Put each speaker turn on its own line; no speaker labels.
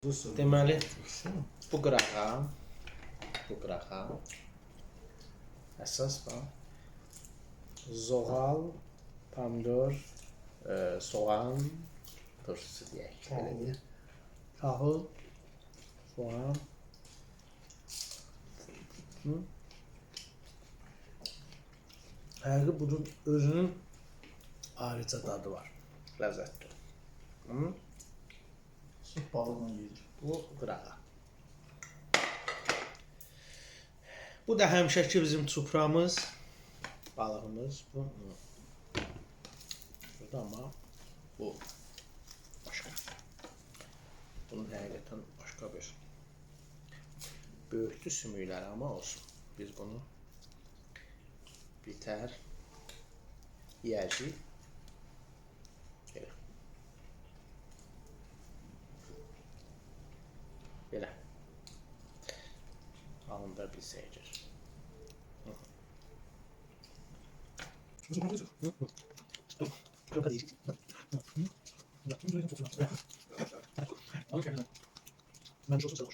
Deməli, bu qırağa əsas var. Zoğal, pomidor, soğan turşusu deyək. Taxıl, soğan. Həqiqi bunun özünün ayrıca dadı var. Ləzzətli.
Balıqla yedir.
Bu qırağa. Bu da həmişəki bizim çupramız, balığımız. Bu da amma bu başqa. Bunun həqiqətən başqa bir böyükdü sümükləri, amma olsun. Biz bunu bitər yeyəcəyik. Belə. Alında bir seyir.
Ben çok seviyorum.